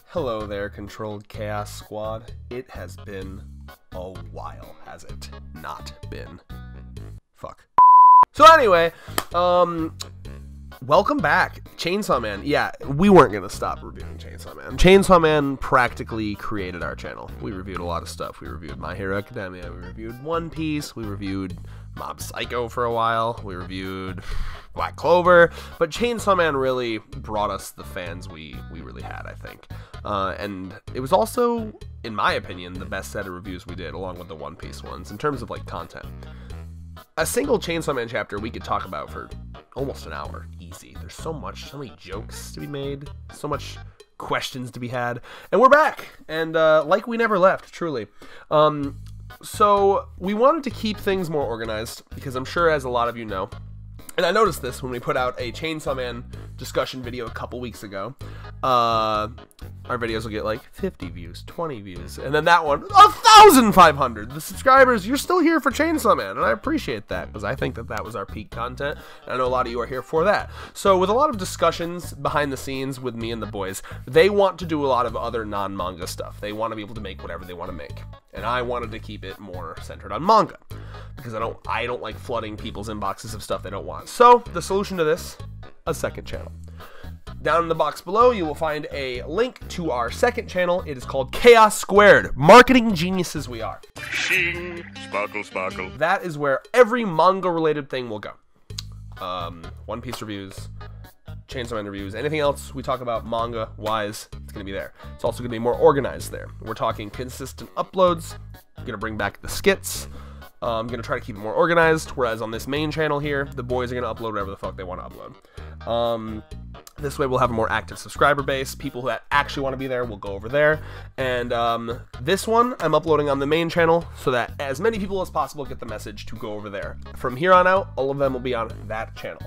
Hello there, Controlled Chaos Squad. It has been a while, has it not been? Fuck. So anyway, welcome back. Chainsaw Man. Yeah, we weren't going to stop reviewing Chainsaw Man. Chainsaw Man practically created our channel. We reviewed a lot of stuff. We reviewed My Hero Academia. We reviewed One Piece. We reviewed Mob Psycho for a while. We reviewed Black Clover. But Chainsaw Man really brought us the fans we really had, I think. And it was also, in my opinion, the best set of reviews we did, along with the One Piece ones, in terms of, like, content. A single Chainsaw Man chapter we could talk about for almost an hour, easy. There's so many jokes to be made, so much questions to be had, and we're back, and like we never left, truly. So we wanted to keep things more organized, because I'm sure, as a lot of you know, and I noticed this when we put out a Chainsaw Man discussion video a couple weeks ago, our videos will get like 50 views, 20 views, and then that one, 1,500. The subscribers, you're still here for Chainsaw Man, and I appreciate that, because I think that was our peak content, and I know a lot of you are here for that. So with a lot of discussions behind the scenes with me and the boys, they want to do a lot of other non-manga stuff. They want to be able to make whatever they want to make, and I wanted to keep it more centered on manga, because I don't like flooding people's inboxes of stuff they don't want. So the solution to this, a second channel. Down in the box below, you will find a link to our second channel. It is called Chaos Squared. Marketing geniuses we are. Shing, sparkle, sparkle. That is where every manga-related thing will go. One Piece reviews, Chainsaw Man reviews, anything else we talk about manga-wise, it's going to be there. It's also going to be more organized there. We're talking consistent uploads. I'm going to bring back the skits. I'm going to try to keep it more organized, whereas on this main channel here, the boys are going to upload whatever the fuck they want to upload. This way we'll have a more active subscriber base. People who actually want to be there will go over there. And this one I'm uploading on the main channel so that as many people as possible get the message to go over there. From here on out, all of them will be on that channel.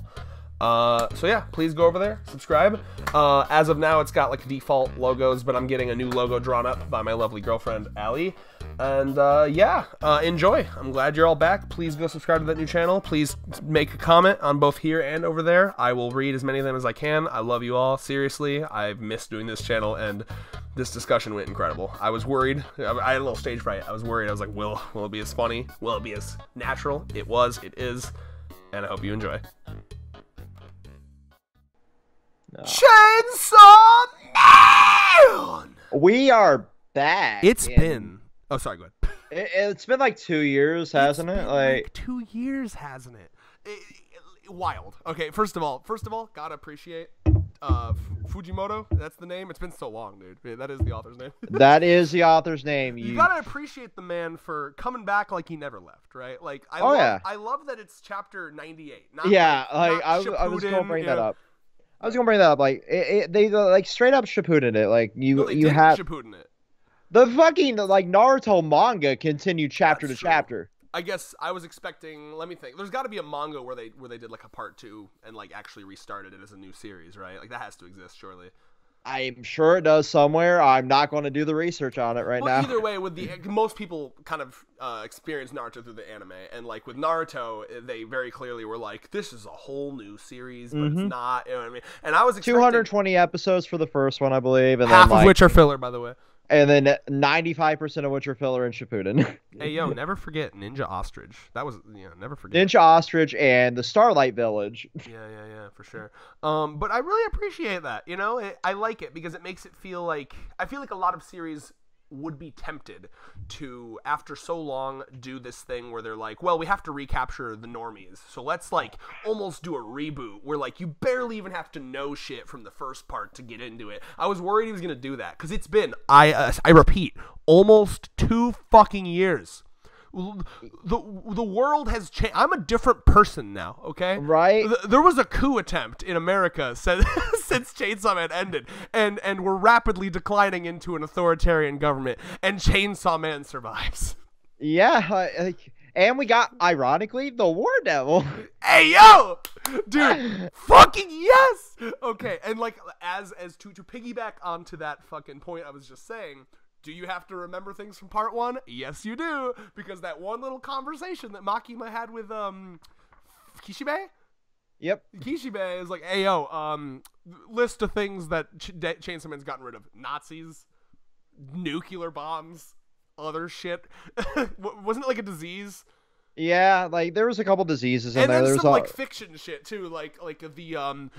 So yeah, please go over there, subscribe. As of now, it's got like default logos, but I'm getting a new logo drawn up by my lovely girlfriend, Allie. And yeah, enjoy. I'm glad you're all back. Please go subscribe to that new channel. Please make a comment on both here and over there. I will read as many of them as I can. I love you all. Seriously, I've missed doing this channel, and this discussion went incredible. I was worried. I had a little stage fright. I was worried. I was like, will it be as funny? Will it be as natural? It was. It is. And I hope you enjoy. No. Chainsaw Man! We are back. It's been... Oh, sorry, go ahead. It's been like 2 years, hasn't it? Like 2 years, hasn't it? Wild. Okay, first of all, gotta appreciate Fujimoto. That's the name. It's been so long, dude. That is the author's name. That is the author's name. You gotta appreciate the man for coming back like he never left, right? Like, I love that it's chapter 98. Not I was gonna bring that up. Like they like straight up Shippuden it. Like you had Shippuden it. The fucking like Naruto manga continued chapter to chapter. I guess I was expecting. Let me think. There's got to be a manga where they did like a part 2 and like actually restarted it as a new series, right? Like that has to exist, surely. I'm sure it does somewhere. I'm not going to do the research on it now. Either way, with the most people kind of experience Naruto through the anime, and like with Naruto, they very clearly were like, "This is a whole new series," but it's not. You know what I mean? And I was expecting 220 episodes for the first one, I believe, and half then, of which are filler, by the way. And then 95% of which are filler in Shippuden. Hey, yo, never forget Ninja Ostrich. That was, never forget. Ninja Ostrich and the Starlight Village. Yeah, for sure. But I really appreciate that, I like it because it makes it feel like, I feel like a lot of series would be tempted to, after so long, do this thing where they're like, well, we have to recapture the normies, so let's like almost do a reboot where like you barely even have to know shit from the first part to get into it. I was worried he was gonna do that because it's been, I repeat, almost 2 fucking years. The world has changed. I'm a different person now, okay? Right. There was a coup attempt in America since Chainsaw Man ended, and we're rapidly declining into an authoritarian government, and Chainsaw Man survives. Yeah, and we got, ironically, the War Devil. Hey, yo! Dude, fucking yes! Okay, and like, as to piggyback onto that fucking point I was just saying, do you have to remember things from part 1? Yes, you do, because that one little conversation that Makima had with Kishibe? Yep. Kishibe is like, hey, yo, list of things that Chainsaw Man's gotten rid of: Nazis, nuclear bombs, other shit. Wasn't it like a disease? Yeah, like there was a couple diseases in and there. And then there some was like fiction shit too, like the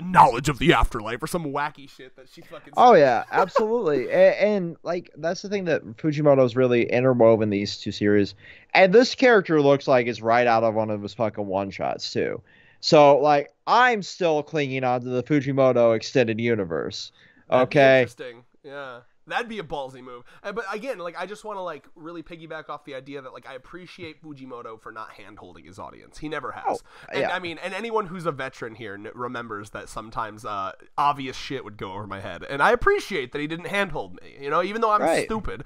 knowledge of the afterlife or some wacky shit that she fucking. Oh yeah, absolutely. And like that's the thing that Fujimoto's really interwoven these two series. And this character looks like it's right out of one of his fucking one shots too. So like I'm still clinging on to the Fujimoto extended universe. Okay. Interesting. Yeah. That'd be a ballsy move. But again, like I just want to like really piggyback off the idea that like I appreciate Fujimoto for not hand-holding his audience. He never has. And I mean, and anyone who's a veteran here remembers that sometimes obvious shit would go over my head. And I appreciate that he didn't hand-hold me, you know, even though I'm stupid.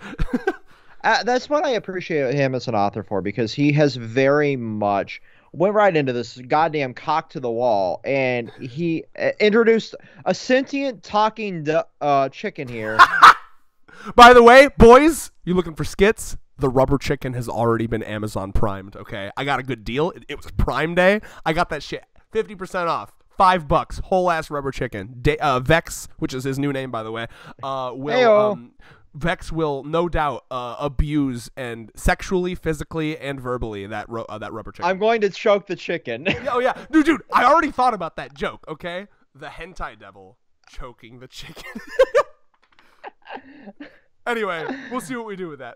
That's what I appreciate him as an author for, because he has very much went right into this goddamn cock to the wall, and he introduced a sentient talking chicken here. By the way, boys, you looking for skits? The rubber chicken has already been Amazon primed, okay? I got a good deal. It was Prime Day. I got that shit 50% off. $5, whole ass rubber chicken. Vex, which is his new name, by the way, Vex will no doubt abuse and sexually, physically, and verbally that rubber chicken. I'm going to choke the chicken. Oh yeah, dude, I already thought about that joke. Okay, the hentai devil choking the chicken. Anyway, we'll see what we do with that.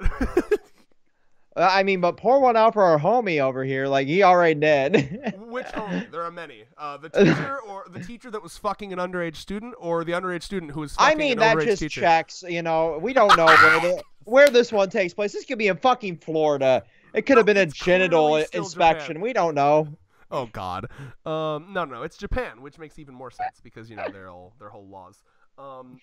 I mean, but pour one out for our homie over here. Like, he already dead. Which homie? There are many. The teacher that was fucking an underage student, or the underage student who was fucking an overage teacher? I mean, that just checks, you know. We don't know where this one takes place. This could be in fucking Florida. It could have been a genital inspection. Japan. We don't know. Oh, God. No, it's Japan, which makes even more sense because, you know, their whole laws.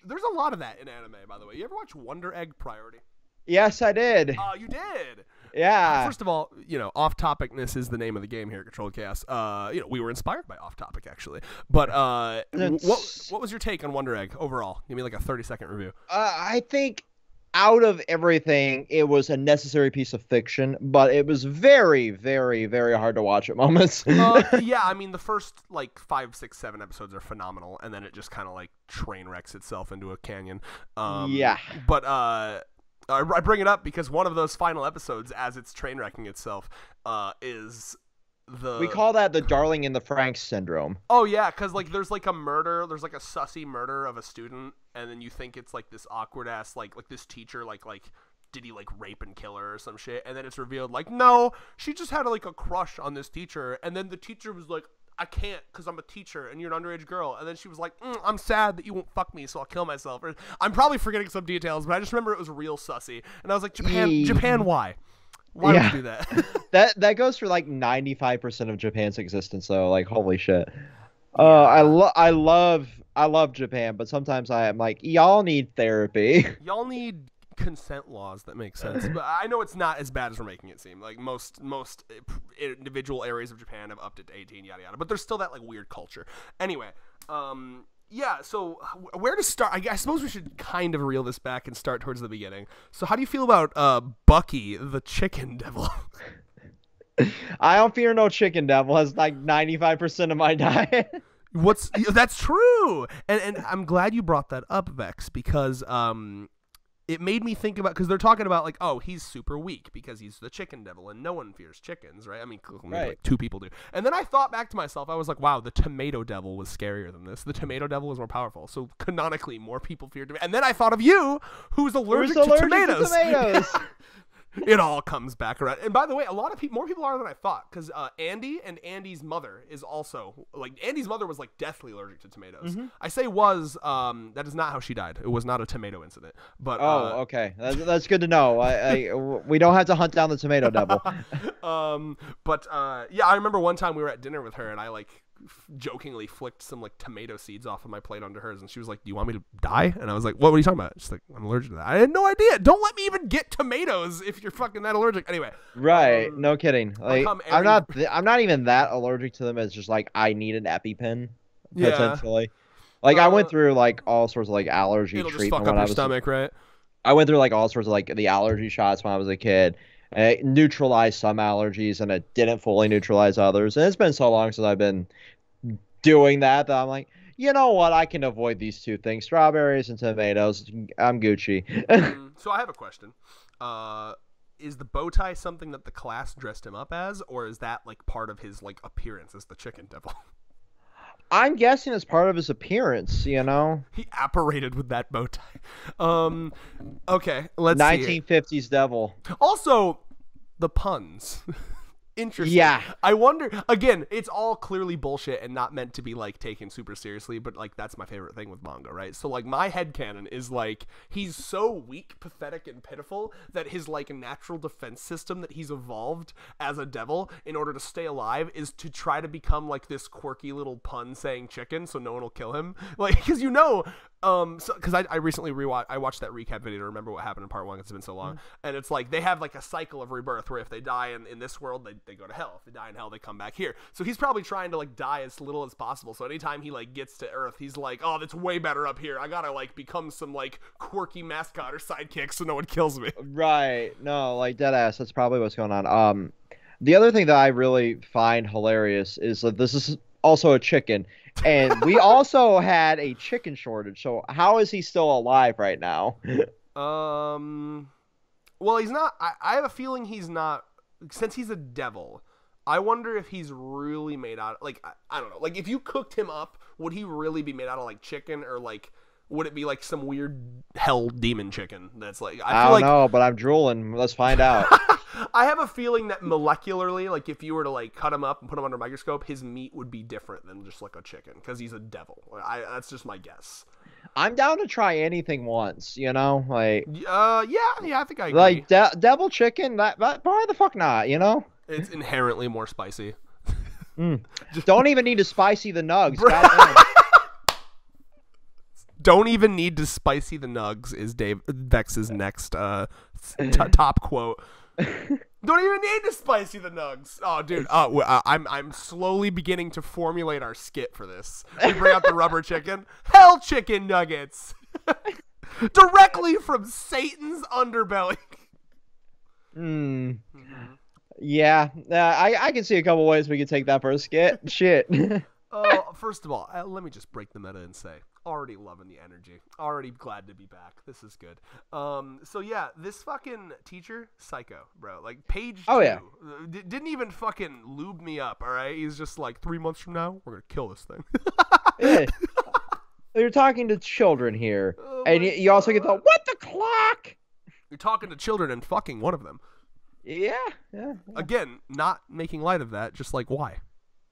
There's a lot of that in anime, by the way. You ever watch Wonder Egg Priority? Yes, I did. Oh, you did? Yeah. First of all, you know, Off Topicness is the name of the game here at Control Chaos. You know, we were inspired by Off Topic, actually. But what was your take on Wonder Egg overall? Give me like a 30-second review. I think out of everything, it was a necessary piece of fiction, but it was very, very, very hard to watch at moments. Yeah, I mean, the first like 5, 6, 7 episodes are phenomenal, and then it just kind of like train wrecks itself into a canyon. Yeah. But I bring it up because one of those final episodes, as it's train wrecking itself, is we call that the Darling in the Franxx syndrome. Oh yeah, because like there's like a sussy murder of a student, and then you think it's like this awkward ass like this teacher like did he like rape and kill her or some shit, and then it's revealed like no, she just had like a crush on this teacher, and then the teacher was like, I can't because I'm a teacher and you're an underage girl. And then she was like, I'm sad that you won't fuck me, so I'll kill myself. Or, I'm probably forgetting some details, but I just remember it was real sussy. And I was like, Japan, why? Why would you do that? that goes for like 95% of Japan's existence, though. Like, holy shit. I love Japan, but sometimes I am like, y'all need therapy. Y'all need consent laws that make sense, but I know it's not as bad as we're making it seem. Like most individual areas of Japan have upped it to 18, yada yada, but there's still that like weird culture. Anyway, yeah, so where to start? I suppose we should kind of reel this back and start towards the beginning. So how do you feel about Bucky the chicken devil? I don't fear no chicken devil. Has like 95% of my diet. That's true, and I'm glad you brought that up, Vex, because it made me think about, because they're talking about like, oh, he's super weak because he's the chicken devil and no one fears chickens, right? I mean, maybe like 2 people do. And then I thought back to myself, I was like, wow, the tomato devil was scarier than this. The tomato devil was more powerful. So canonically, more people fear tomatoes. And then I thought of you, who's allergic to tomatoes. It all comes back around. And by the way, a lot of more people are than I thought, because Andy and Andy's mother is also like, Andy's mother was like deathly allergic to tomatoes. Mm-hmm. I say was, that is not how she died. It was not a tomato incident. But okay, that's good to know. We don't have to hunt down the tomato devil. Yeah, I remember one time we were at dinner with her, and I like jokingly flicked some like tomato seeds off of my plate onto hers, and she was like, do you want me to die? And I was like, what are you talking about? She's like, I'm allergic to that. I had no idea. Don't let me even get tomatoes if you're fucking that allergic. Anyway, right, no kidding. Like, I'm not even that allergic to them. It's just like I need an EpiPen potentially. Like I went through like all sorts of like allergy treatment. Just fuck up your stomach, right? I went through like all sorts of like the allergy shots when I was a kid. It neutralized some allergies, and it didn't fully neutralize others. And it's been so long since I've been doing that I'm like, you know what? I can avoid these two things: strawberries and tomatoes. I'm Gucci. So I have a question. Is the bow tie something that the class dressed him up as, or is that like part of his like appearance as the chicken devil? I'm guessing it's part of his appearance. You know, He apparated with that bow tie. Okay, let's see. 1950s devil. Also, the puns. Interesting. Yeah. I wonder, again, it's all clearly bullshit and not meant to be like taken super seriously, but like that's my favorite thing with manga, right? So like my headcanon is like he's so weak, pathetic, and pitiful that his like natural defense system that he's evolved as a devil in order to stay alive is to try to become like this quirky little pun saying chicken so no one will kill him. Like, because because I recently I watched that recap video to remember what happened in part 1 because it's been so long, and it's like they have like a cycle of rebirth where if they die in this world they go to hell, if they die in hell they come back here. So he's probably trying to like die as little as possible, so anytime he like gets to Earth he's like, oh, that's way better up here, I gotta like become some like quirky mascot or sidekick so no one kills me. Right. No, like deadass. That's probably what's going on. The other thing that I really find hilarious is that this is also a chicken, and we also had a chicken shortage. So how is he still alive right now? Well, he's not. I have a feeling he's not, since he's a devil. I wonder if he's really made out like I don't know. Like if you cooked him up, would he really be made out of like chicken, or like would it be like some weird hell demon chicken that's like I don't know, but I'm drooling. Let's find out. I have a feeling that molecularly, like if you were to like cut him up and put him under a microscope, his meat would be different than just like a chicken because he's a devil. That's just my guess. I'm down to try anything once, you know, like yeah, I think I agree. like devil chicken. That why the fuck not? You know, it's inherently more spicy. Don't even need to spicy the nugs. Goddamn. Don't even need to spicy the nugs is Dave Vex's next top quote. Don't even need to spicy the nugs. Oh, dude. I'm slowly beginning to formulate our skit for this. We bring out the rubber chicken. Hell chicken nuggets. Directly from Satan's underbelly. Yeah. I can see a couple ways we could take that for a skit. Shit. First of all, let me just break the meta and say, already loving the energy. Already glad to be back. This is good. So yeah, this fucking teacher, psycho, bro. Like page 2. Yeah. Didn't even fucking lube me up, all right? He's just like, 3 months from now, we're going to kill this thing. Yeah. You're talking to children here. And you also get the, what the clock? You're talking to children and fucking one of them. Yeah. Again, not making light of that, just like, why?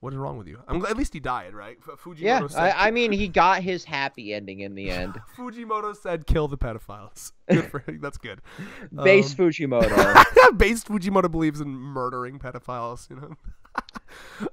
What is wrong with you? At least he died, right? Fujimoto Yeah, said, I mean, he got his happy ending in the end. Fujimoto said, kill the pedophiles. Good for him. That's good. Base Fujimoto. Base Fujimoto believes in murdering pedophiles, you know?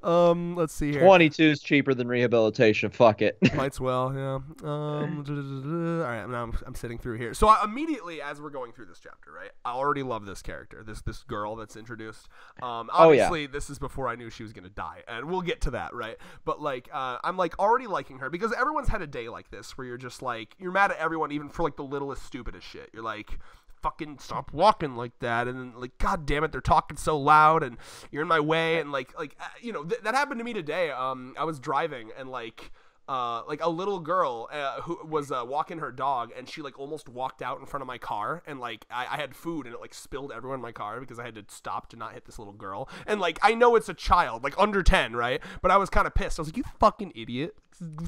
Let's see here. 22 is cheaper than rehabilitation. Fuck it. Might as well, yeah. All right, now I'm sitting through here. So immediately, as we're going through this chapter, right, I already love this character, this girl that's introduced. Obviously, this is before I knew she was gonna die, and we'll get to that, right? But like, I'm like already liking her because everyone's had a day like this where you're just like, you're mad at everyone even for like the littlest stupidest shit. You're like, fucking stop walking like that, and then like, god damn it, they're talking so loud and you're in my way, and like you know, that happened to me today. I was driving and like a little girl who was walking her dog, and she like almost walked out in front of my car, and like I had food and it like spilled everywhere in my car because I had to stop to not hit this little girl. And like, I know it's a child like under 10, right? But I was kind of pissed. I was like, you fucking idiot,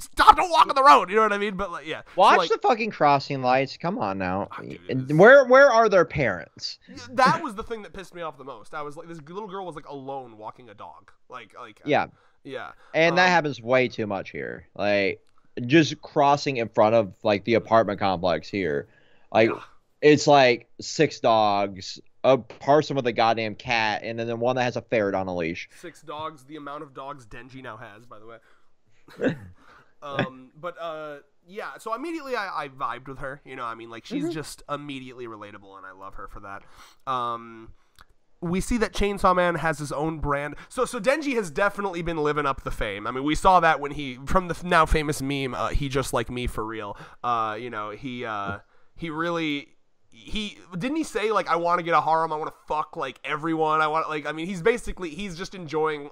stop, don't walk on the road, you know what I mean? But like, yeah, watch so, like, the fucking crossing lights. Come on now. Dude, where are their parents? That was the thing that pissed me off the most. I was like, this little girl was like alone walking a dog, like yeah. Yeah. And that happens way too much here. Like, just crossing in front of, like, the apartment complex here. Like, it's, like, 6 dogs, a person with a goddamn cat, and then one that has a ferret on a leash. 6 dogs, the amount of dogs Denji now has, by the way. Yeah, so immediately I vibed with her. You know, I mean, like, she's just immediately relatable, and I love her for that. We see that Chainsaw Man has his own brand. So Denji has definitely been living up the fame. I mean, we saw that when from the now famous meme, he just like me for real. You know, he really, he didn't he say like I want to get a harem, I want to fuck like everyone, I want like I mean he's just enjoying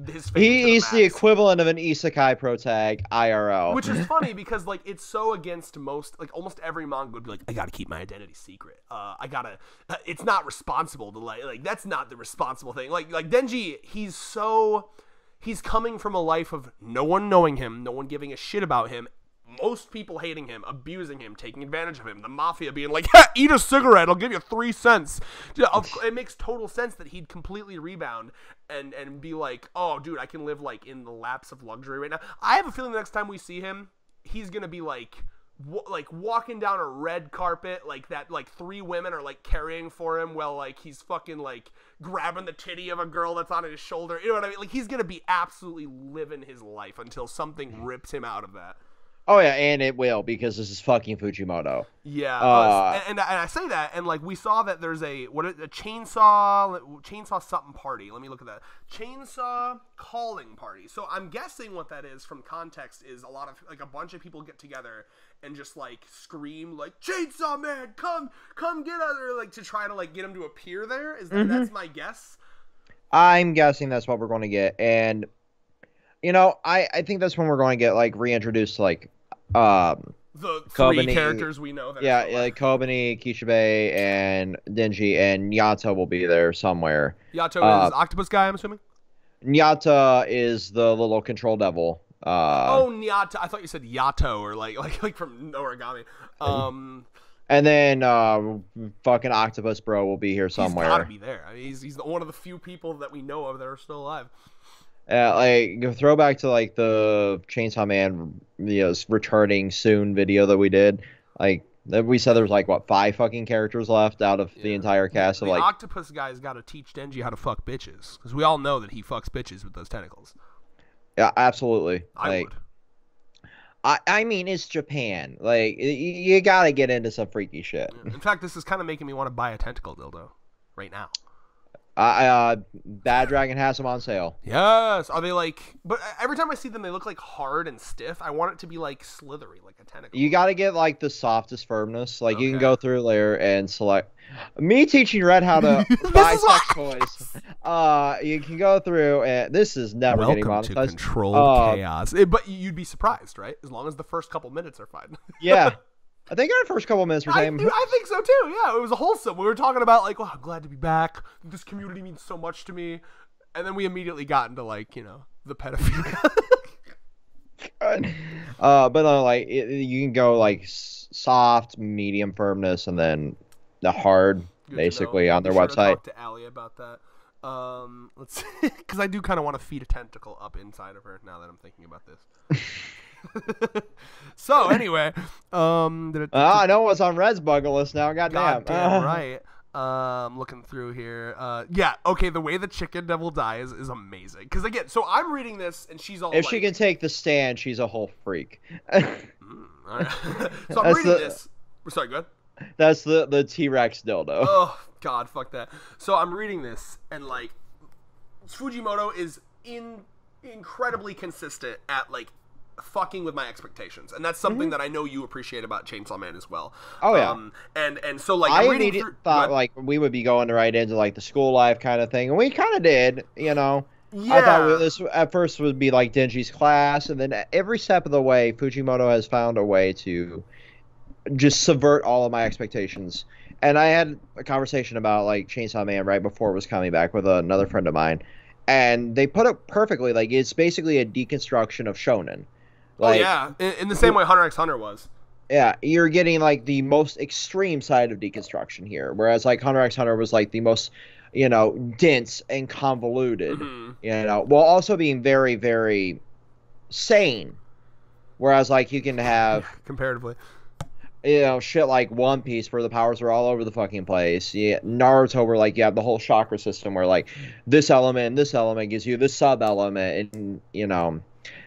his fame. He's the equivalent of an isekai protag IRL, which is funny because like it's so against most like almost every manga would be like I gotta keep my identity secret. I gotta. It's not responsible to like that's not the responsible thing. Like Denji, he's coming from a life of no one knowing him, no one giving a shit about him. Most people hating him, abusing him, taking advantage of him. The mafia being like, eat a cigarette, I'll give you 3 cents. It makes total sense that he'd completely rebound and be like, oh, dude, I can live like in the laps of luxury right now. I have a feeling the next time we see him, he's going to be like walking down a red carpet like that, like 3 women are like carrying for him while like he's fucking like grabbing the titty of a girl that's on his shoulder. You know what I mean? Like he's going to be absolutely living his life until something rips him out of that. Oh yeah, and it will because this is fucking Fujimoto. Yeah, and I say that, and like we saw that there's a chainsaw something party. Let me look at that. Chainsaw calling party. So I'm guessing what that is from context is a lot of like a bunch of people get together and just like scream like Chainsaw Man, come get us, or like to try to like get him to appear there. Is that that's my guess? I'm guessing that's what we're going to get, and you know, I think that's when we're going to get like reintroduced to like the 3 Kobani, characters we know. That like Kobani, Kishibe, and Denji, and Yato will be there somewhere. Yato is octopus guy, I'm assuming. Nyata is the little control devil. Nyata. I thought you said Yato or like from Origami. And then fucking Octopus Bro will be here somewhere. He's gotta be there. I mean, he's one of the few people that we know of that are still alive. Like throwback to like the Chainsaw Man, returning soon video that we did. Like we said, there was like what 5 fucking characters left out of the entire cast. The of like octopus guy's got to teach Denji how to fuck bitches because we all know that he fucks bitches with those tentacles. Yeah, absolutely. I would. I mean, it's Japan. Like you gotta get into some freaky shit. In fact, this is kind of making me want to buy a tentacle dildo right now. Bad Dragon has them on sale. Yes. Are they like? But every time I see them, they look like hard and stiff. I want it to be like slithery, like a tentacle. You got to get like the softest firmness. Like you can go through there and select. Me teaching Red how to buy sex toys. You can go through and this is never getting monetized. Welcome to Controlled Chaos. But you'd be surprised, right? As long as the first couple minutes are fine. Yeah. I think our first couple minutes were saying. I think so too. Yeah, it was wholesome. We were talking about like, well, I'm glad to be back. This community means so much to me, and then we immediately got into like, the pedophilia. But like you can go like soft, medium firmness, and then the hard, basically on their website. Talk to Allie about that. Let's see, because I do kind of want to feed a tentacle up inside of her now that I'm thinking about this. So anyway, I know what's on Red's bucket list now. Goddamn right. Looking through here. Yeah. Okay. The way the chicken devil dies is amazing. Because again, so I'm reading this and she's all. If she can take the stand, she's a whole freak. All right. So I'm reading this. Sorry, go ahead. That's the T-Rex dildo. Oh God, fuck that. So I'm reading this and like, Fujimoto is incredibly consistent at like fucking with my expectations, and that's something that I know you appreciate about Chainsaw Man as well. Oh yeah. And so like I immediately thought like we would be going right into like the school life kind of thing, and we kind of did, Yeah. I thought this at first would be like Denji's class, and then every step of the way, Fujimoto has found a way to just subvert all of my expectations. And I had a conversation about like Chainsaw Man right before it was coming back with another friend of mine, and they put it perfectly. Like it's basically a deconstruction of shonen. Like, in the same way Hunter x Hunter was. Yeah, you're getting like the most extreme side of deconstruction here, whereas like Hunter x Hunter was like the most, dense and convoluted, while also being very, very sane. Whereas like you can have comparatively, shit like One Piece where the powers are all over the fucking place. Yeah, Naruto where like you have the whole chakra system where like this element gives you this sub element, and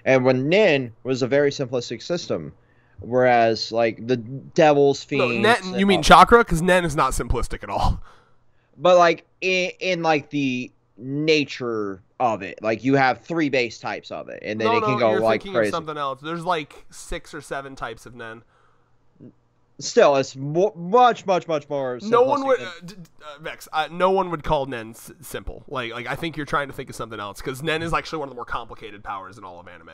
And when Nin was a very simplistic system, whereas like the Devil's Fiend. No, you mean Chakra? Because Nen is not simplistic at all. But like in like the nature of it, like you have 3 base types of it, and then it can go you're like thinking crazy. Of something else. There's like 6 or 7 types of Nen. still, it's much, much, much more. No one would simplistic Vex. No one would call Nen simple. Like I think you're trying to think of something else because Nen is actually one of the more complicated powers in all of anime.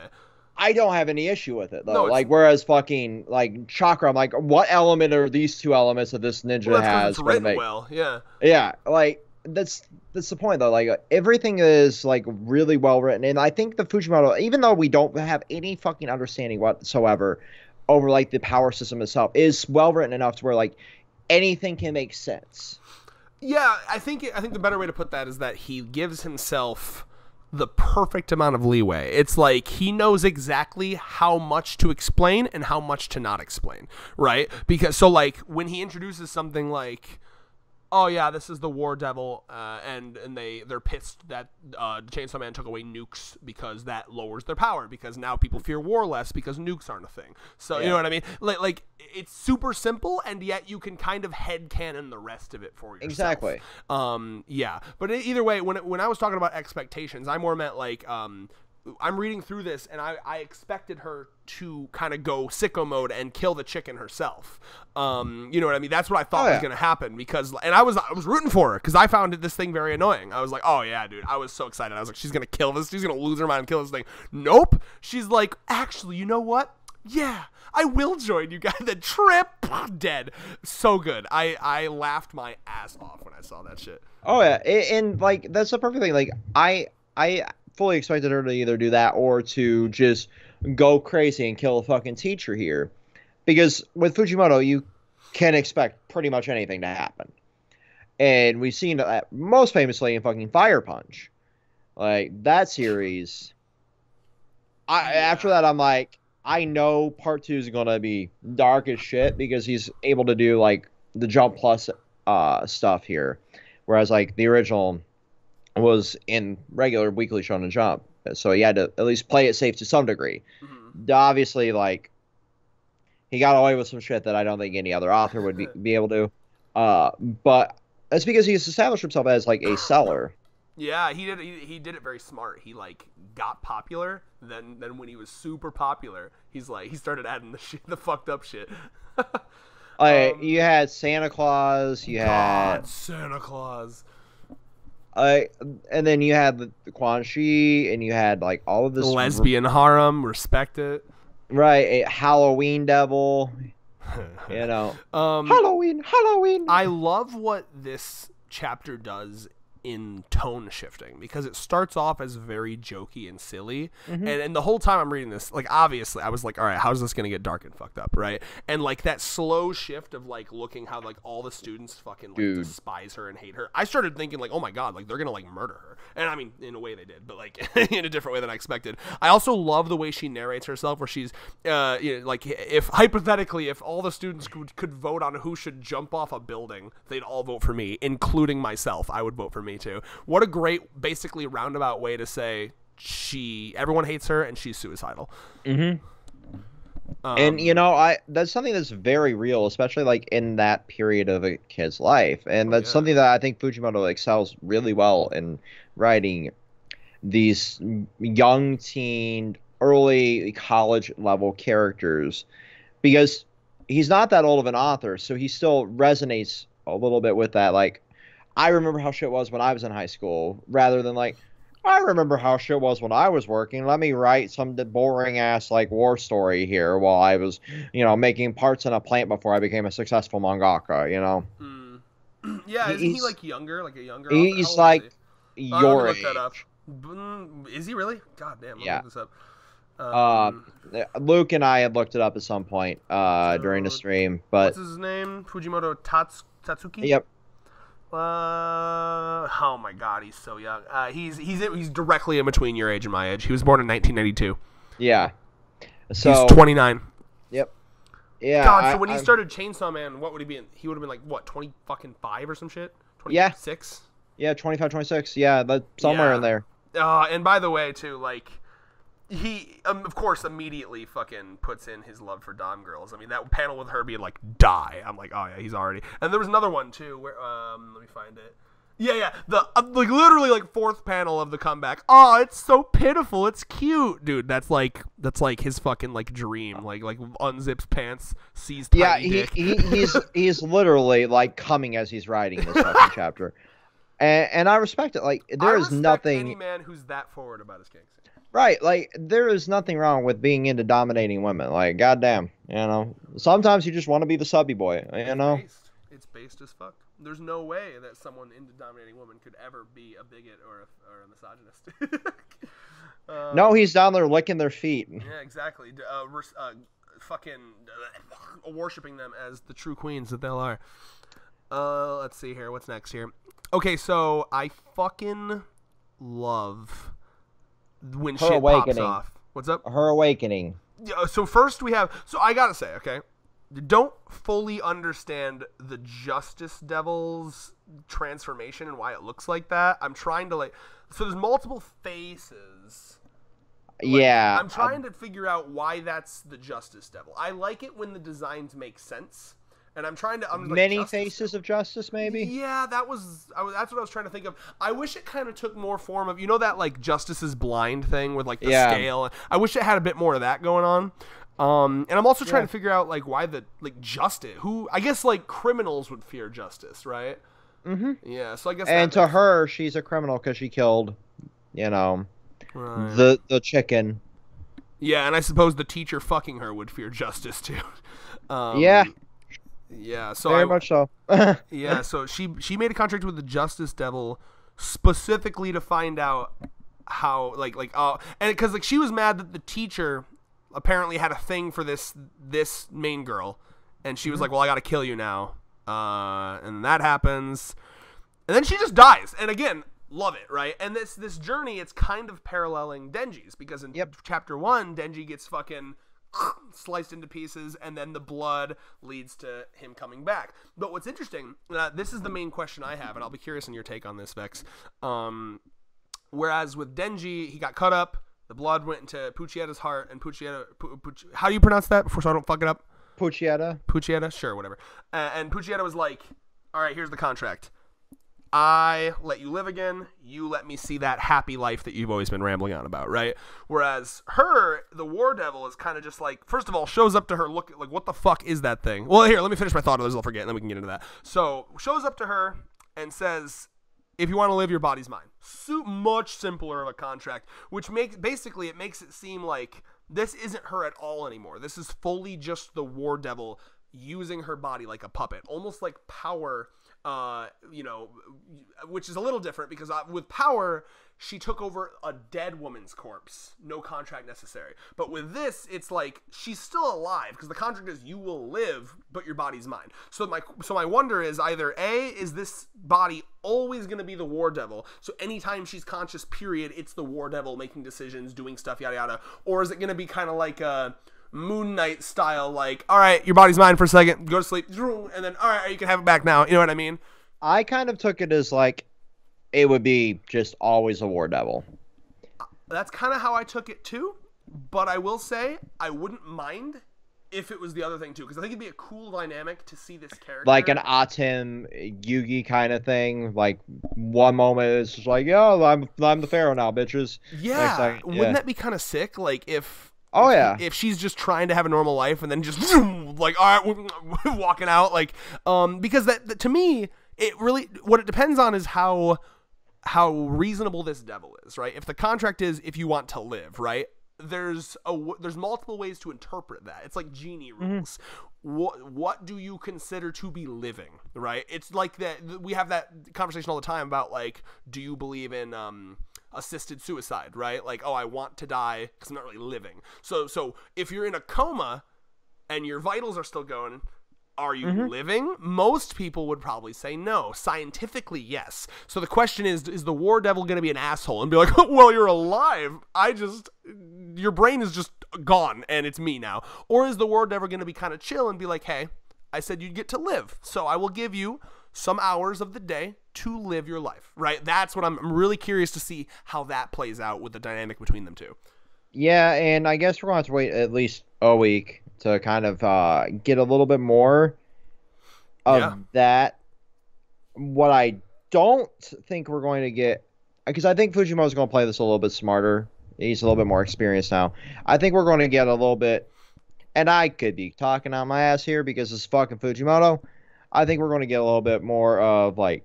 I don't have any issue with it though. No, like whereas fucking like Chakra, I'm like, what element are these two elements that this ninja Well, that's 'cause has? it's gonna written make? well. Yeah. Yeah, like that's the point though. Like everything is like really well written, and I think the Fujimoto, even though we don't have any fucking understanding whatsoever over like the power system itself, is well written enough to where like anything can make sense. Yeah, I think the better way to put that is that he gives himself the perfect amount of leeway. It's like he knows exactly how much to explain and how much to not explain, right? Because so like when he introduces something like, oh yeah, this is the War Devil, and they're pissed that Chainsaw Man took away nukes because that lowers their power because now people fear war less because nukes aren't a thing. So you know what I mean? Like it's super simple, and yet you can kind of headcanon the rest of it for yourself. Exactly. Yeah, but either way, when I was talking about expectations, I more meant like I'm reading through this, and I expected her to kind of go sicko mode and kill the chicken herself. You know what I mean? That's what I thought was going to happen and I was rooting for her because I found this thing very annoying. I was like, oh yeah, dude, I was so excited. I was like, she's going to kill this. She's going to lose her mind and kill this thing. Nope. She's like, actually, you know what? Yeah, I will join you guys. The trip, dead. So good. I laughed my ass off when I saw that shit. Oh yeah, and like that's the perfect thing. Like I fully expected her to either do that or to just go crazy and kill a fucking teacher here, because with Fujimoto you can expect pretty much anything to happen, and we've seen that most famously in fucking Fire Punch, like that series. After that I'm like, I know part 2 is gonna be dark as shit because he's able to do like the Jump Plus stuff here, whereas like the original was in regular weekly Shonen Jump, so he had to at least play it safe to some degree. Mm-hmm. Obviously, like he got away with some shit that I don't think any other author would be able to. But that's because he's established himself as like a seller. Yeah, he did it very smart. He like got popular, then when he was super popular, he's like he started adding the fucked up shit. You had Santa Claus, had Santa Claus. And then you had the Quan Chi, and you had like all of this lesbian harem. Respect it, right? A Halloween Devil, you know. Halloween. I love what this chapter does in tone shifting because it starts off as very jokey and silly, and the whole time I'm reading this, like obviously I was like, all right, how's this gonna get dark and fucked up, right? And like that slow shift of like looking how like all the students fucking like despise her and hate her, I started thinking like, oh my god, like they're gonna like murder her. And I mean, in a way they did, but like in a different way than I expected. I also love the way she narrates herself, where she's you know, like if hypothetically if all the students could vote on who should jump off a building, they'd all vote for me, including myself. I would vote for me too. What a great, basically roundabout way to say everyone hates her and she's suicidal. And you know, that's something that's very real, especially like in that period of a kid's life, and that's something that I think Fujimoto excels really well in writing these young teen, early college level characters, because he's not that old of an author, so he still resonates a little bit with that, like, I remember how shit was when I was in high school, rather than like, I remember how shit was when I was working. Let me write some boring ass like war story here while I was, you know, making parts in a plant before I became a successful mangaka, you know. Yeah, isn't he like younger, like a younger? He's like your age. That up. Is he really? God damn, let me look this up. Luke and I had looked it up at some point during the stream, but what's his name? Fujimoto Tatsuki? Yep. Oh my god, he's so young. He's directly in between your age and my age. He was born in 1992. Yeah. So he's 29. Yep. Yeah. God, so when he started Chainsaw Man, what would he be in? He would have been like what, 25 or some shit? 26? Yeah, 25, 26. Yeah, that's somewhere in there. And by the way, too, like he of course immediately fucking puts in his love for Dom girls. I mean, that panel with her being like die, I'm like, oh yeah, he's already. And there was another one too where let me find it. Yeah. The like literally like fourth panel of the comeback. Oh, it's so pitiful. It's cute, dude. That's like his fucking like dream. Like unzips pants, sees tiny dick. he's literally like coming as he's writing this fucking chapter, and I respect it. Like there is nothing. Any man who's that forward about his kinks. Right, like there is nothing wrong with being into dominating women. Like goddamn, you know. Sometimes you just want to be the subby boy, you know. It's based as fuck. There's no way that someone into dominating women could ever be a bigot or a misogynist. No, he's down there licking their feet. Yeah, exactly. Fucking worshiping them as the true queens that they are. Let's see here. What's next here? Okay, so I fucking love when Her shit awakening. pops off. What's up? Her awakening. Yeah, so first we have. So I gotta say, okay, don't fully understand the Justice Devil's transformation and why it looks like that. I'm trying to so there's multiple faces. Yeah. I'm trying to figure out why that's the Justice Devil. I like it when the designs make sense. And I'm many faces of justice, maybe. Yeah, that's what I was trying to think of. I wish it kind of took more form of, that like Justice is Blind thing with like the scale. I wish it had a bit more of that going on. And I'm also trying to figure out like why the like justice. Who I guess like criminals would fear justice, right? Mm-hmm. Yeah, so I guess. And to her, she's a criminal because she killed, the chicken. Yeah, and I suppose the teacher fucking her would fear justice too. Yeah. Yeah, so very much so. Yeah, so she made a contract with the Justice Devil specifically to find out how and because like she was mad that the teacher apparently had a thing for this main girl, and she was like, well, I gotta kill you now, and that happens, and then she just dies. And again, love it, right? And this journey, it's kind of paralleling Denji's, because in chapter 1, Denji gets fucking sliced into pieces, and then the blood leads to him coming back. But what's interesting, this is the main question I have, and I'll be curious in your take on this, Vex. Whereas with Denji, he got cut up, the blood went into Puccieta's heart, and how do you pronounce that before so I don't fuck it up? Puccieta, sure, whatever. And Puccieta was like, all right, here's the contract. I let you live again. You let me see that happy life that you've always been rambling on about, right? Whereas her, the War Devil, is kind of just like, first of all, shows up to her, look like, what the fuck is that thing? Well, here, let me finish my thought, otherwise I'll forget, and then we can get into that. So, shows up to her and says, if you want to live, your body's mine. Much simpler of a contract, which makes it seem like this isn't her at all anymore. This is fully just the War Devil using her body like a puppet, almost like Power. Which is a little different because with Power, she took over a dead woman's corpse, no contract necessary. But with this, it's like she's still alive because the contract is you will live, but your body's mine. So my wonder is either A, is this body always going to be the War Devil? So anytime she's conscious, period, it's the War Devil making decisions, doing stuff, yada yada. Or is it going to be kind of like a Moon Knight style, like, all right, your body's mine for a second, go to sleep, and then, all right, you can have it back now. You know what I mean? I kind of took it as like it would be just always a War Devil. That's kind of how I took it too, but I will say I wouldn't mind if it was the other thing too, because I think it'd be a cool dynamic to see this character. Like an Atem Yugi kind of thing. Like one moment it's just like, yo, I'm the Pharaoh now, bitches. Yeah. Wouldn't that be kind of sick? Like if she's just trying to have a normal life and then just like, all right, walking out, like, because that to me, it really, what it depends on is how reasonable this devil is, right? If the contract is if you want to live, right? There's multiple ways to interpret that. It's like genie rules. What do you consider to be living, right? It's like that we have that conversation all the time about like, do you believe in assisted suicide, right? Like, oh, I want to die because I'm not really living. So if you're in a coma and your vitals are still going, are you living? Most people would probably say no. Scientifically, yes. So the question is the War Devil going to be an asshole and be like, well, you're alive. Your brain is just gone and it's me now. Or is the War Devil going to be kind of chill and be like, hey, I said you'd get to live, so I will give you some hours of the day to live your life, right? That's what I'm really curious to see how that plays out with the dynamic between them two. Yeah, and I guess we're going to have to wait at least a week to kind of get a little bit more of that. What I don't think we're going to get, because I think Fujimoto's going to play this a little bit smarter. He's a little bit more experienced now. I think we're going to get a little bit, and I could be talking on my ass here because it's fucking Fujimoto. I think we're going to get a little bit more of like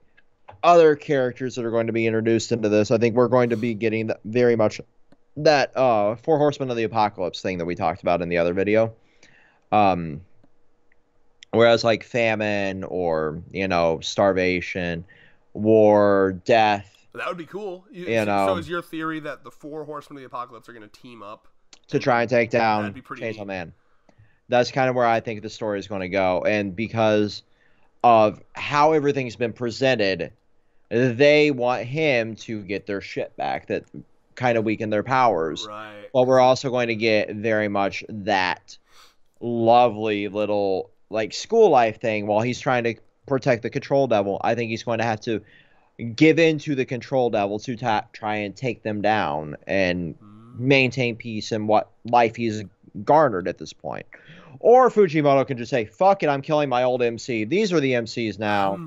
other characters that are going to be introduced into this. I think we're going to be getting very much that Four Horsemen of the Apocalypse thing that we talked about in the other video. Whereas like famine or, you know, starvation, war, death. That would be cool. You so, know, so is your theory that the Four Horsemen of the Apocalypse are going to team up to try and take down Chainsaw neat. Man? That's kind of where I think the story is going to go. And because of how everything's been presented, they want him to get their shit back that kind of weakened their powers. Right. But we're also going to get very much that lovely little like school life thing while he's trying to protect the Control Devil. I think he's going to have to give in to the Control Devil to try and take them down and maintain peace in what life he's garnered at this point. Or Fujimoto can just say, fuck it, I'm killing my old MC. These are the MCs now.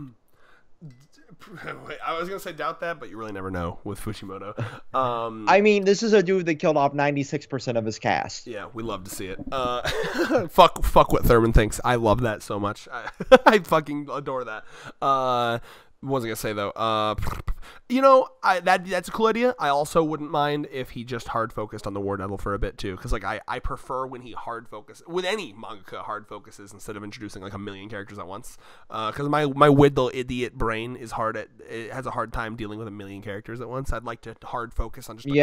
I was going to say doubt that, but you really never know with Fujimoto. I mean, this is a dude that killed off 96% of his cast. Yeah, we love to see it. Fuck what Thurman thinks. I love that so much. I fucking adore that. What was I gonna say though? You know, that's a cool idea. I also wouldn't mind if he just hard focused on the War Devil for a bit too, because like I prefer when he hard focus with any mangaka hard focuses instead of introducing like a million characters at once. Because my Widdle idiot brain is it has a hard time dealing with a million characters at once. I'd like to hard focus on just a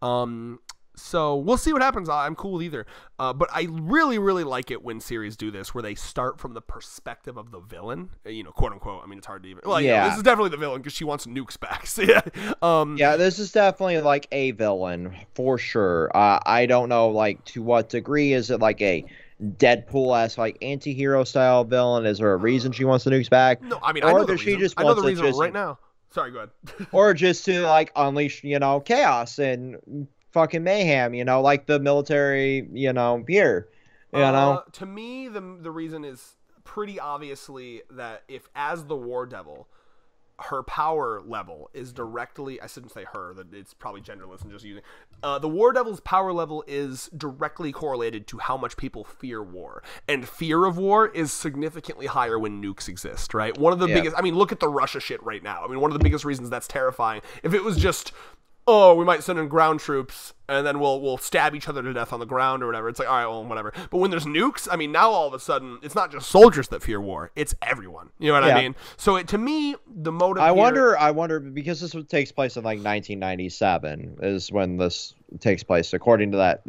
couple. So we'll see what happens. I'm cool with either. But I really, really like it when series do this, where they start from the perspective of the villain, you know, quote unquote. I mean, it's hard to even. Well, yeah, this is definitely the villain because she wants nukes back. So, yeah. Yeah, this is definitely like a villain for sure. I don't know, like, to what degree is it like a Deadpool-esque, like, anti-hero style villain? Is there a reason she wants the nukes back? No, I mean, I know the reason. I know the reason right now. Sorry, go ahead. Or just to like unleash, you know, chaos and fucking mayhem, you know, like the military, you know, here, you know. To me, the reason is pretty obviously that if as the War Devil, her power level is directly, I shouldn't say her, that it's probably genderless and just using, the War Devil's power level is directly correlated to how much people fear war. And fear of war is significantly higher when nukes exist, right? One of the biggest, I mean, look at the Russia shit right now. I mean, one of the biggest reasons that's terrifying, if it was just, oh, we might send in ground troops and then we'll stab each other to death on the ground or whatever. It's like, all right, well, whatever. But when there's nukes, I mean, now all of a sudden, it's not just soldiers that fear war. It's everyone. You know what I mean? So to me, the motive I wonder, because this takes place in like 1997 is when this takes place, according to that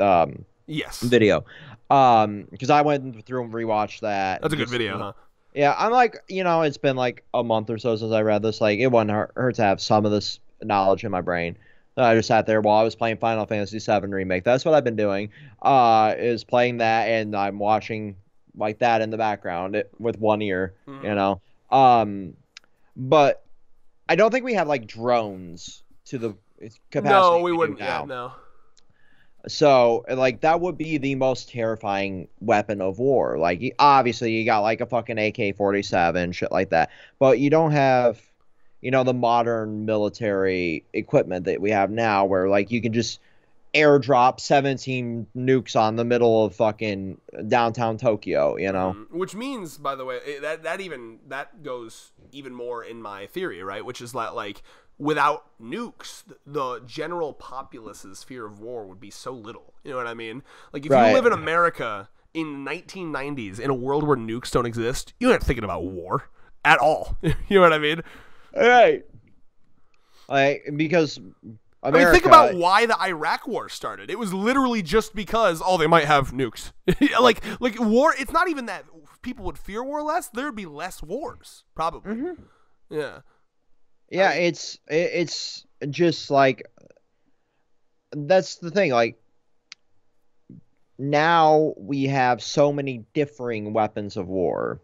video. Because I went through and rewatched that. That's a good video, huh? Yeah, I'm like, you know, it's been like a month or so since I read this. Like, it wouldn't hurt to have some of this knowledge in my brain. I just sat there while I was playing Final Fantasy VII Remake. That's what I've been doing, is playing that, and I'm watching like that in the background with one ear, you know. But I don't think we have like drones to the capacity. No, we wouldn't. Yeah, no. So like that would be the most terrifying weapon of war. Like obviously you got like a fucking AK-47, shit like that, but you don't have, you know, the modern military equipment that we have now where, like, you can just airdrop 17 nukes on the middle of fucking downtown Tokyo, you know? Which means, by the way, that goes even more in my theory, right? Which is that, like, without nukes, the general populace's fear of war would be so little. You know what I mean? Like, if you live in America in the 1990s in a world where nukes don't exist, you're not thinking about war at all. You know what I mean? Right. Like, because America... I mean, think about why the Iraq War started. It was literally just because, they might have nukes. like war, it's not even that people would fear war less. There would be less wars, probably. Yeah. Yeah, it's just like... That's the thing, like... Now we have so many differing weapons of war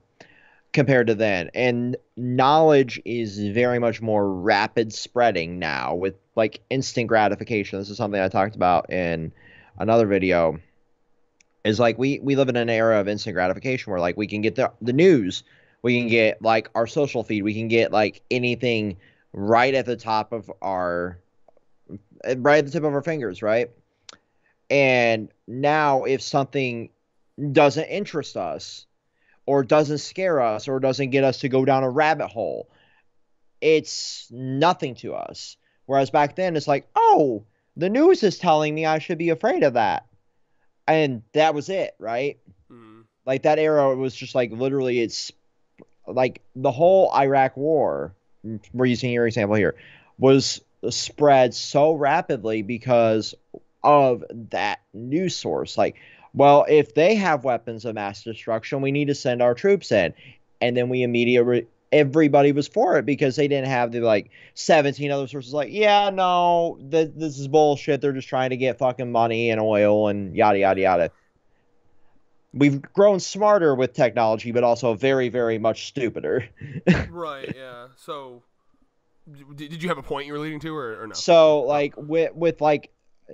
compared to then, and knowledge is very much more rapid spreading now with like instant gratification. This is something I talked about in another video, is like we live in an era of instant gratification where like we can get the news We can get like our social feed. We can get like anything right at the top of right at the tip of our fingers, right? And now if something doesn't interest us or doesn't scare us or doesn't get us to go down a rabbit hole, it's nothing to us. Whereas back then it's like, oh, the news is telling me I should be afraid of that. And that was it, right? Like that era was just like literally it's like the whole Iraq war, we're using your example here, was spread so rapidly because of that news source. Like, well, if they have weapons of mass destruction, we need to send our troops in. And then we immediately, everybody was for it because they didn't have the like 17 other sources like, yeah, no, this is bullshit. They're just trying to get fucking money and oil and yada, yada, yada. We've grown smarter with technology, but also very, very much stupider. Right, yeah. So, did you have a point you were leading to, or no? So, like, with like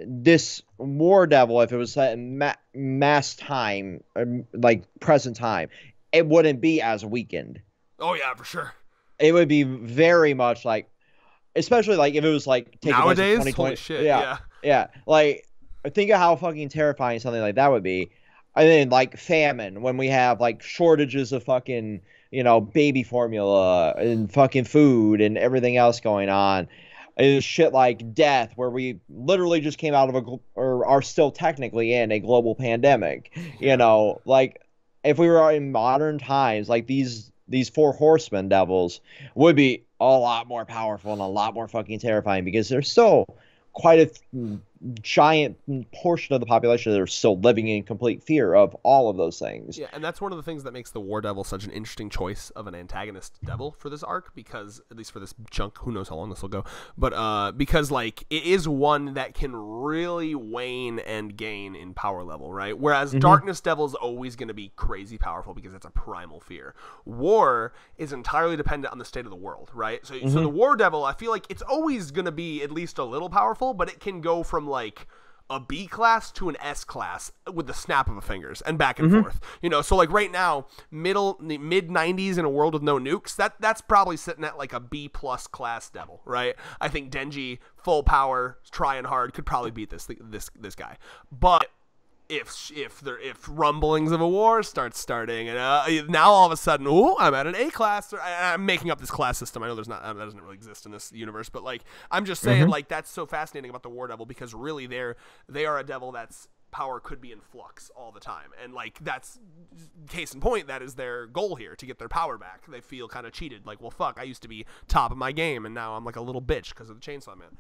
this War Devil, if it was set in mass time, like present time, it wouldn't be as weakened. Oh yeah, for sure. It would be very much like, especially like if it was like taking nowadays, place in 2020. holy shit, yeah. Like, think of how fucking terrifying something like that would be. And then like famine, when we have like shortages of fucking, baby formula and fucking food and everything else going on. Is shit like death, where we literally just came out of or are still technically in a global pandemic. Like if we were in modern times, like these four horsemen devils would be a lot more powerful and a lot more fucking terrifying because they're still quite a giant portion of the population that are still living in complete fear of all of those things. Yeah, and that's one of the things that makes the War Devil such an interesting choice of an antagonist devil for this arc, because, at least for this chunk, who knows how long this will go, but because, like, it is one that can really wane and gain in power level, right? Whereas Darkness Devil is always going to be crazy powerful because it's a primal fear. War is entirely dependent on the state of the world, right? So the War Devil, I feel like it's always going to be at least a little powerful, but it can go from like a B class to an S class with the snap of a fingers and back and forth. So like right now, mid 90s in a world with no nukes, that's probably sitting at like a B plus class devil, right? I think Denji, full power, trying hard, could probably beat this guy. But if rumblings of a war starting, and now all of a sudden, I'm at an A class. I'm making up this class system. I know that doesn't really exist in this universe, but like I'm just saying, like that's so fascinating about the War Devil because really they are a devil that's power could be in flux all the time, and like that's case in point. That is their goal here, to get their power back. They feel kind of cheated, like, well, fuck, I used to be top of my game, and now I'm like a little bitch because of the Chainsaw Man.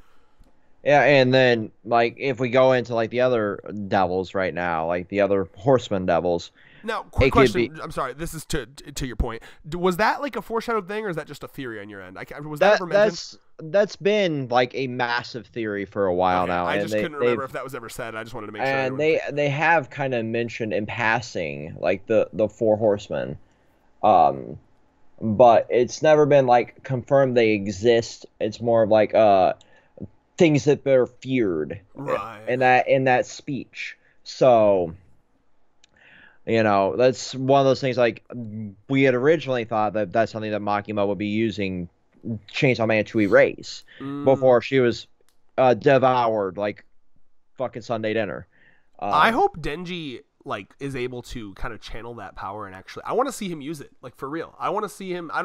Yeah, and then, like, if we go into, like, the other devils right now, like, the other horseman devils... Now, quick question. I'm sorry, this is to your point. Was that, like, a foreshadowed thing, or is that just a theory on your end? Was that ever mentioned? That's been, like, a massive theory for a while now. I just couldn't remember if that was ever said. I just wanted to make sure. And they have kind of mentioned in passing, like, the four horsemen. But it's never been, like, confirmed they exist. It's more of, like, things that they're feared, right? in that speech. So, that's one of those things. Like, we had originally thought that that's something that Makima would be using Chainsaw Man to erase before she was devoured like fucking Sunday dinner. I hope Denji like is able to kind of channel that power, and actually I want to see him use it, like, for real. I want to see him. I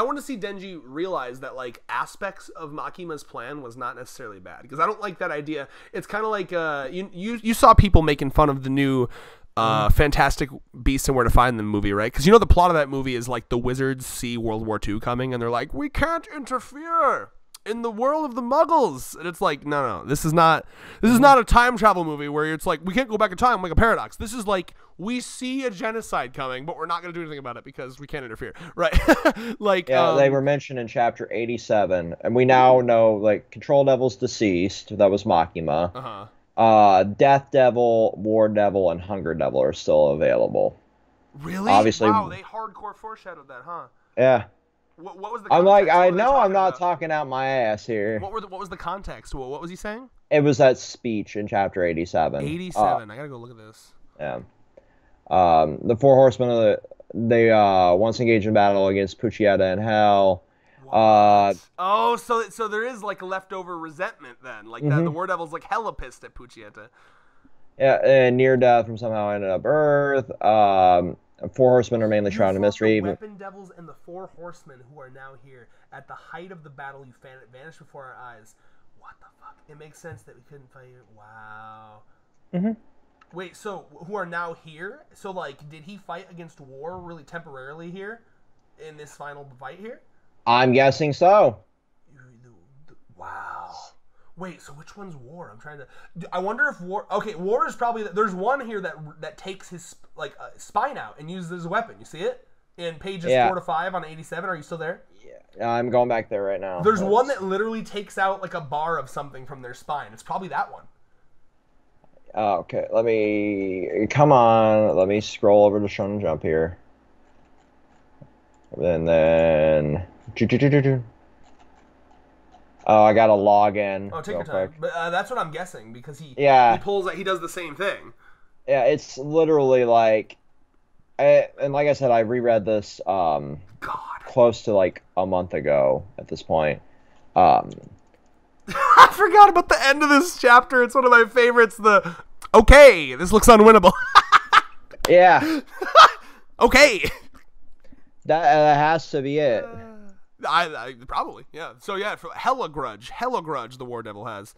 want to see Denji realize that like aspects of Makima's plan was not necessarily bad, because I don't like that idea. It's kind of like you saw people making fun of the new Fantastic Beasts and Where to Find Them movie, right? Because the plot of that movie is like the wizards see World War II coming and they're like, we can't interfere in the world of the Muggles, and it's like, no, this is not a time travel movie where it's like we can't go back in time like a paradox. This is like, we see a genocide coming, but we're not going to do anything about it because we can't interfere, right? Like, yeah, they were mentioned in chapter 87, and we now know, like, Control Devil's deceased. That was Makima. Death Devil, War Devil, and Hunger Devil are still available. Really? Obviously, wow, they hardcore foreshadowed that, huh? Yeah. What was the context? I'm like, I know I'm not about? Talking out my ass here. What was the context? What was he saying? It was that speech in chapter 87. 87. I gotta go look at this. Yeah. The Four Horsemen of They once engaged in battle against Puccietta and Hell. What? Oh, so there is like leftover resentment then, like that. The Mhm. War Devil's like hella pissed at Puccietta. Yeah, and near death from somehow ended up Earth. Four horsemen are mainly You shrouded in fought the mystery. weapon devils and the 4 horsemen who are now here. At the height of the battle, you vanished before our eyes. What the fuck? It makes sense that we couldn't fight you. Wow. Mhm. Wait, so who are now here? So like, did he fight against War really temporarily here in this final fight here? I'm guessing so. Wow. Wait, so which one's War? I'm trying to. I wonder if War. Okay, War is probably. There's one here that takes his like spine out and uses it as a weapon. You see it in pages 4 to 5 on 87. Are you still there? Yeah, I'm going back there right now. There's one that literally takes out like a bar of something from their spine. It's probably that one. Okay, come on. Let me scroll over to Shonen Jump here. And then. Oh, I gotta log in. Oh, take your real time. quick. But that's what I'm guessing because he pulls he does the same thing. Yeah, it's literally like, and like I said, I reread this God. close to like a month ago at this point. I forgot about the end of this chapter. It's one of my favorites. Okay, this looks unwinnable. Yeah, Okay. that has to be it. I probably, yeah. So yeah, hella grudge, the War Devil has.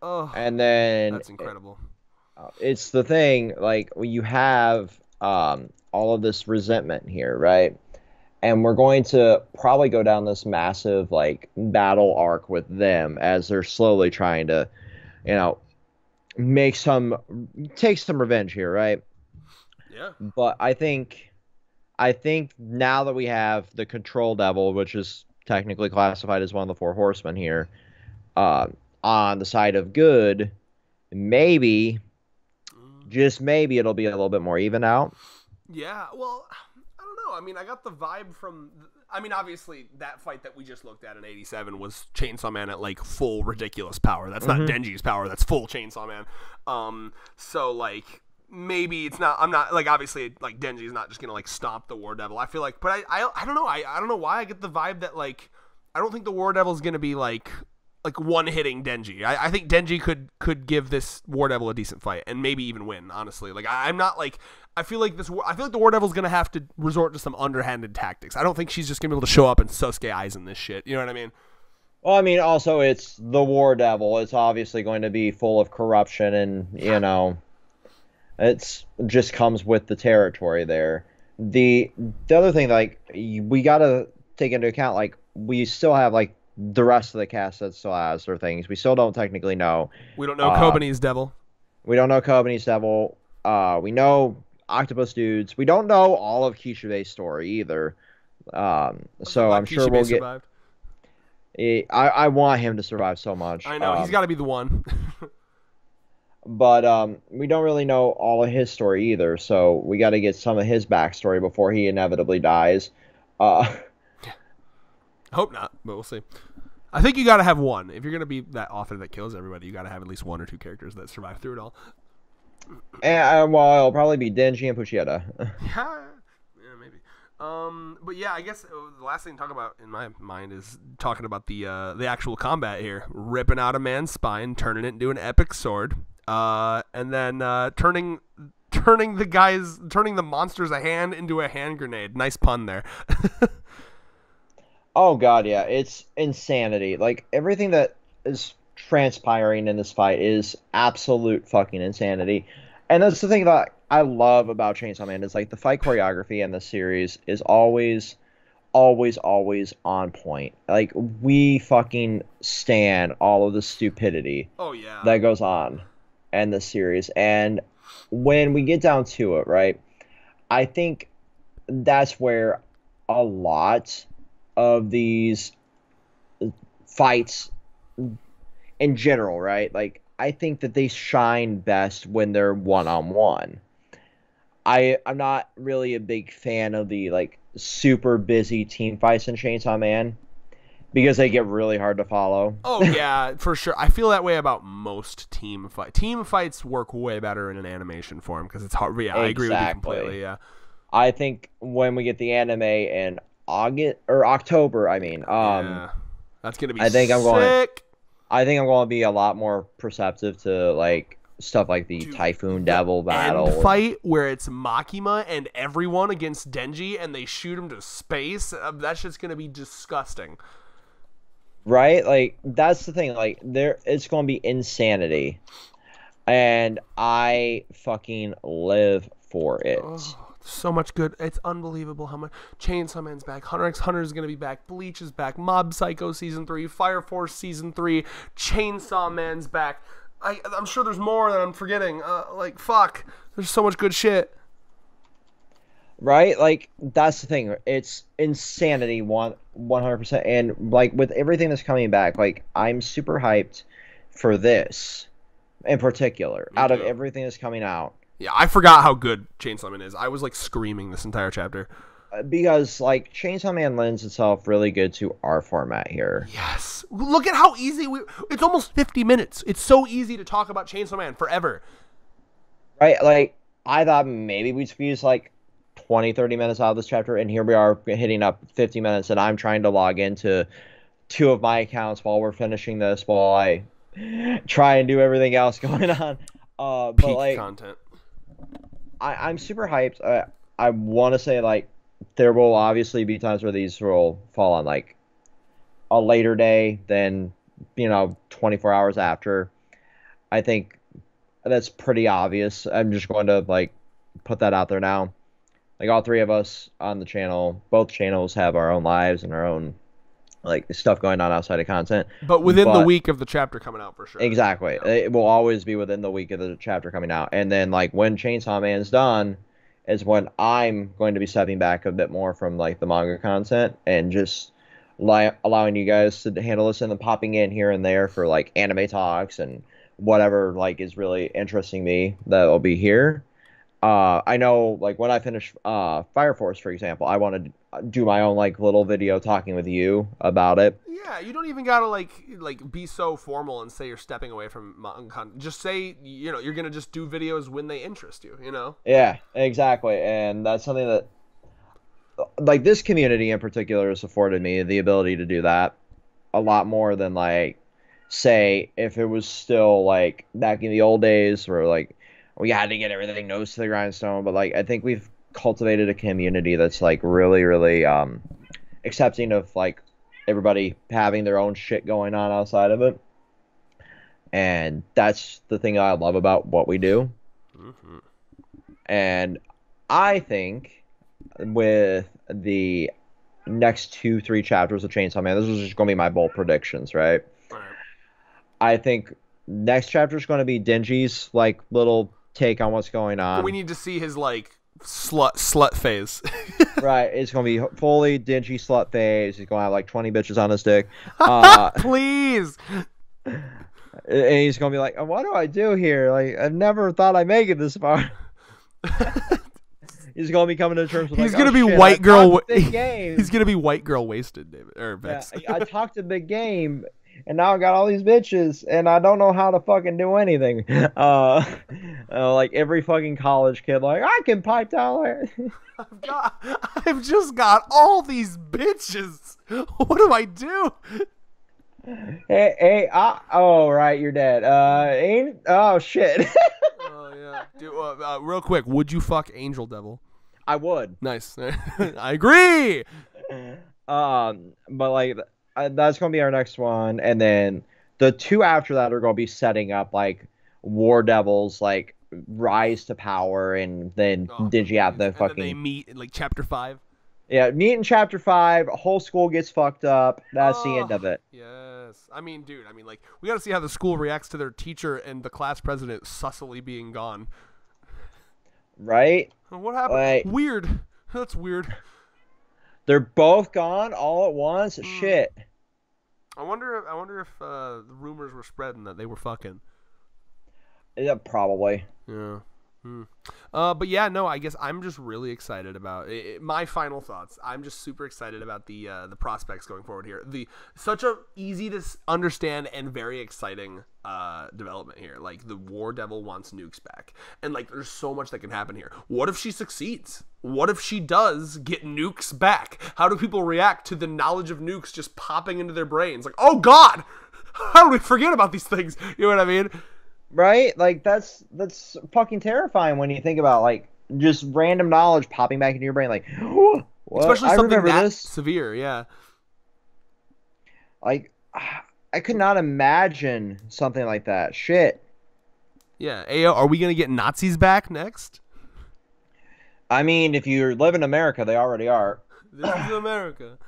Oh, And then that's incredible. it's the thing, like when you have all of this resentment here, right? And we're going to probably go down this massive like battle arc with them as they're slowly trying to, you know, take some revenge here, right? Yeah. But I think now that we have the Control Devil, which is technically classified as one of the 4 horsemen here, on the side of good, maybe, just maybe, it'll be a little bit more even out. Yeah. Well, I don't know. I mean, I got the vibe from. I mean, obviously, that fight that we just looked at in 87 was Chainsaw Man at like full ridiculous power. That's not Denji's power. That's full Chainsaw Man. So like. Maybe it's not. I'm not like obviously like Denji's not just gonna like stomp the War Devil. I feel like, but I don't know. I don't know why I get the vibe that like I don't think the War Devil's gonna be like one hitting Denji. I think Denji could give this War Devil a decent fight and maybe even win. Honestly, like I'm not like I feel like the War Devil's gonna have to resort to some underhanded tactics. I don't think she's just gonna be able to show up and Sasuke eyes in this shit. You know what I mean? Well, I mean, also it's the War Devil. It's obviously going to be full of corruption, and you know. It's just comes with the territory there. The other thing, like we gotta take into account, like we still have like the rest of the cast that still has their things. We still don't technically know. We don't know Kobani's devil. We don't know Kobani's devil. We know Octopus Dudes. We don't know all of Kishibe's story either. So I'm sure we'll survived. I want him to survive so much. I know he's got to be the one. But we don't really know all of his story either, so we got to get some of his backstory before he inevitably dies. Hope not, but we'll see. I think you got to have one. If you're going to be that author that kills everybody, you got to have at least 1 or 2 characters that survive through it all. And well, it'll probably be Denji and Puccietta. Yeah, maybe. But yeah, I guess the last thing to talk about in my mind is talking about the actual combat here, ripping out a man's spine, turning it into an epic sword. And then turning the monster's a hand into a hand grenade. Nice pun there. Oh god, yeah, it's insanity. Like everything that is transpiring in this fight is absolute fucking insanity. And that's the thing that I love about Chainsaw Man is like the fight choreography in this series is always on point. Like we fucking stand all of the stupidity that goes on in this series. And when we get down to it, right, I think that's where a lot of these fights in general, right, like I think that they shine best when they're one-on-one. I'm not really a big fan of the like super busy team fights in Chainsaw Man because they get really hard to follow. Oh yeah, for sure. I feel that way about most team fights. Team fights work way better in an animation form because it's hard. Yeah, I agree with you completely. Yeah. I think when we get the anime in August or October, I mean, Yeah. That's gonna be I think I'm going. sick. I think I'm going to be a lot more perceptive to like stuff like the Dude, Typhoon the Devil battle. end fight where it's Makima and everyone against Denji and they shoot him to space. That shit's gonna be disgusting. Right? Like that's the thing. Like it's going to be insanity, and I fucking live for it. Oh, so much good. It's unbelievable how much. Chainsaw Man's back. Hunter x Hunter is gonna be back. Bleach is back. Mob Psycho season 3. Fire Force season 3. Chainsaw Man's back. I'm sure there's more that I'm forgetting. Like fuck. There's so much good shit. Right? Like that's the thing. It's insanity 100%. And like with everything that's coming back, like I'm super hyped for this in particular. Out of too. everything that's coming out. Yeah, I forgot how good Chainsaw Man is. I was like screaming this entire chapter. Because like Chainsaw Man lends itself really good to our format here. Yes. Look at how easy it's almost 50 minutes. It's so easy to talk about Chainsaw Man forever. Right? Like I thought maybe we'd squeeze like 20-30 minutes out of this chapter, and here we are hitting up 50 minutes, and I'm trying to log into 2 of my accounts while we're finishing this while I try and do everything else going on. But Peak like content. I'm super hyped. I want to say like there will obviously be times where these will fall on like a later day than 24 hours after. I think that's pretty obvious. I'm just going to like put that out there now. Like all 3 of us on the channel, both channels have our own lives and our own like stuff going on outside of content. But within the week of the chapter coming out for sure. Exactly. Yeah. It will always be within the week of the chapter coming out. And then like when Chainsaw Man's done is when I'm going to be stepping back a bit more from like the manga content and just allowing you guys to handle this and then popping in here and there for like anime talks and whatever like is really interesting me that will be here. I know like when I finish Fire Force, for example, I want to do my own like little video talking with you about it. Yeah, you don't even gotta like be so formal and say you're stepping away from manga content. Just say you're gonna just do videos when they interest you. Yeah, exactly, and that's something that like this community in particular has afforded me the ability to do that a lot more than like say if it was still like back in the old days where like we had to get everything nose to the grindstone. But like I think we've cultivated a community that's like really, really accepting of like everybody having their own shit going on outside of it. And that's the thing I love about what we do. Mm-hmm. And I think with the next 2-3 chapters of Chainsaw Man, this is just going to be my bold predictions, right? I think next chapter is going to be Denji's like little take on what's going on. We need to see his like slut phase. Right, it's going to be fully Denji slut phase. He's going to have like 20 bitches on his dick. Please. And he's going to be like, what do I do here? Like, I never thought I'd make it this far. He's going to be coming to terms with he's like, going to be shit, white girl. Big game. He's going to be white girl wasted, David. Or Vex. Yeah, I talked a big game. And now I got all these bitches, and I don't know how to fucking do anything. Like every fucking college kid, like I can pipe down. I've just got all these bitches. What do I do? Hey, oh right, you're dead. Oh shit. Oh yeah, dude. Real quick, would you fuck Angel Devil? I would. Nice. I agree. But like. That's going to be our next one. And then the 2 after that are going to be setting up like War Devils, like rise to power. And then Denji have the fucking. And then they meet in like chapter 5. Yeah, meet in chapter 5. Whole school gets fucked up. That's the end of it. Yes. I mean, dude, like we got to see how the school reacts to their teacher and the class president sussily being gone. Right? What happened? Like, weird. That's weird. They're both gone all at once. Shit. I wonder if the rumors were spreading that they were fucking. Yeah, probably. Yeah. But yeah, no, I guess I'm just really excited about it. My final thoughts. I'm just super excited about the prospects going forward here. Such a easy to understand and very exciting development here. Like the War Devil wants nukes back, and like there's so much that can happen here. What if she succeeds? What if she does get nukes back? How do people react to the knowledge of nukes just popping into their brains? Like, oh God, how do we forget about these things? You know what I mean? Right? Like that's fucking terrifying when you think about like just random knowledge popping back into your brain. Like, what? Especially I something remember that this. severe. Yeah. Like, I could not imagine something like that. Shit. Yeah. Ayo, are we gonna get Nazis back next? I mean, if you live in America, they already are. This is America.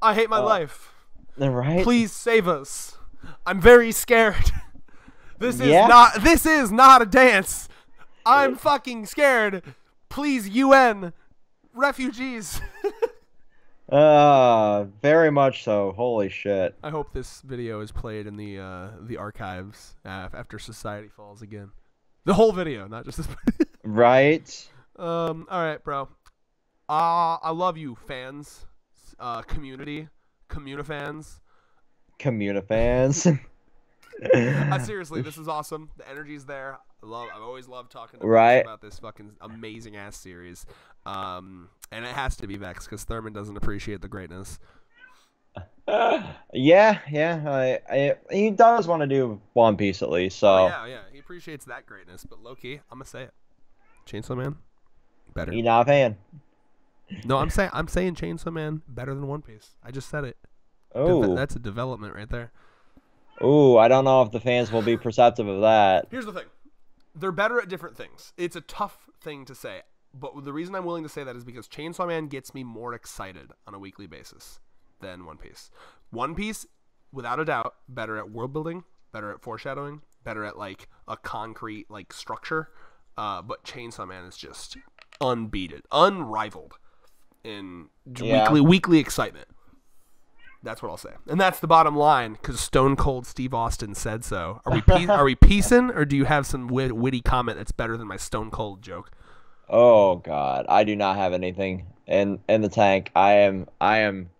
I hate my life. Right? Please save us. I'm very scared. This is not a dance. I'm fucking scared. Please, UN, refugees. Very much so. Holy shit. I hope this video is played in the archives after society falls again. The whole video, not just this. Right. All right, bro. I love you, fans. Community fans. Seriously, this is awesome. The energy's there. I've always loved talking to Vex about this fucking amazing ass series. And it has to be Vex because Thurman doesn't appreciate the greatness. Yeah. He does want to do One Piece at least. So yeah, he appreciates that greatness. But low key, I'm gonna say it. Chainsaw Man, better. You're not a fan. No, I'm saying Chainsaw Man better than One Piece. I just said it. Oh, that's a development right there. Ooh, I don't know if the fans will be perceptive of that. Here's the thing. They're better at different things. It's a tough thing to say. But the reason I'm willing to say that is because Chainsaw Man gets me more excited on a weekly basis than One Piece. One Piece, without a doubt, better at world building, better at foreshadowing, better at like a concrete like structure. But Chainsaw Man is just unrivaled in weekly excitement. That's what I'll say, and that's the bottom line. Because Stone Cold Steve Austin said so. Are we peacing, or do you have some witty comment that's better than my Stone Cold joke? Oh God, I do not have anything in the tank. I am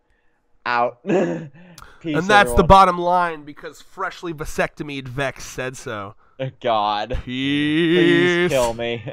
out. Peace, and that's everyone. the bottom line because freshly vasectomied Vex said so. God, Peace. please kill me.